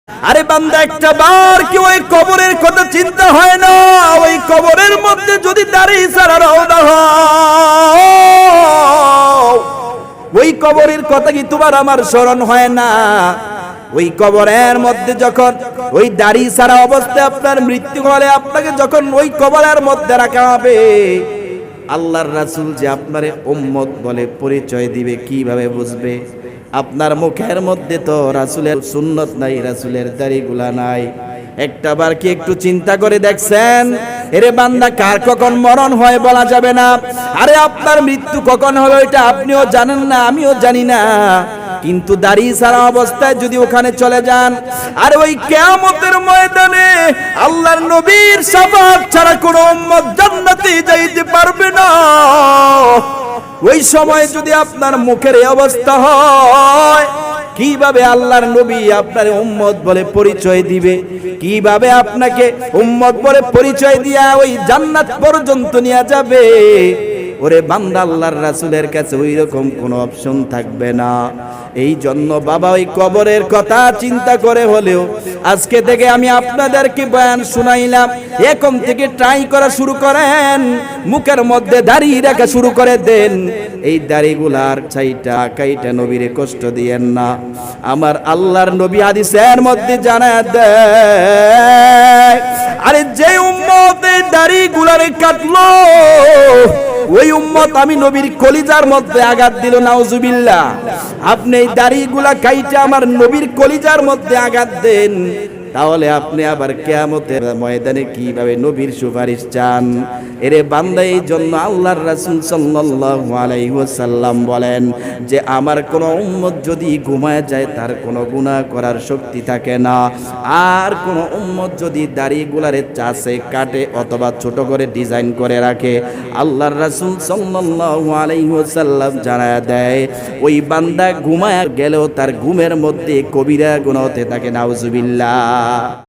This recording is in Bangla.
আরে বান্দা, একটা বার কি ওই কবরের কথা চিন্তা হয় না? ওই কবরের মধ্যে যদি দাড়ি ছাড়া রওনা হও, ওই কবরের কথা কি তোমার আমার স্মরণ হয় না? ওই কবরের মধ্যে যখন ওই দাড়ি ছাড়া অবস্থায় আপনার মৃত্যু হলে আপনাকে যখন ওই কবরের মধ্যে রাখা হবে, আল্লাহর রাসূল যে আপনারে উম্মত বলে পরিচয় দিবে, কিভাবে বুঝবে? আপনার মুখের মধ্যে তো রাসূলের সুন্নত নাই, রাসূলের দাড়িগুলা নাই। একটাবার কি একটু চিন্তা করে দেখছেন? এরে বান্দা, কার কখন মরণ হয় বলা যাবে না। আরে আপনার মৃত্যু কখন হবে এটা আপনিও জানেন না, আমিও জানি না। কিন্তু দাড়ি ছাড়া অবস্থায় যদি ওখানে চলে যান, আর ওই কিয়ামতের ময়দানে আল্লাহর নবীর শাফাআত ছাড়া কোনো উম্মত জান্নাতে যাইতে পারবে না। ওই সময় যদি আপনার মুখের এই অবস্থা হয়, কিভাবে আল্লাহর নবী আপনার উম্মত বলে পরিচয় দিবে? কিভাবে আপনাকে উম্মত বলে পরিচয় দিয়া ওই জান্নাত পর্যন্ত নিয়ে যাবে? ওরে বান্দা, আল্লাহর রাসূলের কাছে ওই রকম কোনো অপশন থাকবে না। এই জন্য বাবা, ওই কবরের কথা চিন্তা করে হলেও আজকে থেকে আমি আপনাদেরকে বয়ান শুনাইলাম। এখন থেকে ট্রাই করা শুরু করেন, মুখের মধ্যে দাড়ি রাখা শুরু করে দেন। এই দাড়িগুলার চাইটা কাইটা নবীরে কষ্ট দিয়েন না। আমার আল্লাহর নবী হাদিসের মধ্যে জানায় দেয়, আরে যে উম্মত এই দাড়িগুলারে কাটলো, ওই উম্মত আমি নবীর কলিজার মধ্যে আঘাত দিল। নাউজুবিল্লাহ। আপনি এই দাড়িগুলা কাইটা আমার নবীর কলিজার মধ্যে আঘাত দেন, তাহলে আপনি আবার কিয়ামতের ময়দানে কিভাবে নবীর সুপারিশ চান? এরে বান্দা, এই জন্য আল্লাহর রাসূল সাল্লাল্লাহু আলাইহি ওয়াসাল্লাম বলেন যে আমার কোন উম্মত যদি ঘুমায় যায়, তার কোনো গুনাহ করার শক্তি থাকে না। আর কোন উম্মত যদি দাড়িগুলারে চাষে কাটে অথবা ছোট করে ডিজাইন করে রাখে, আল্লাহর রাসূল সাল্লাল্লাহু আলাইহি ওয়াসাল্লাম জানায়া দেয় ওই বান্দা ঘুমায় গেলেও তার ঘুমের মধ্যে কবিরা গুনাহ হতে থাকে। নাউজুবিল্লাহ।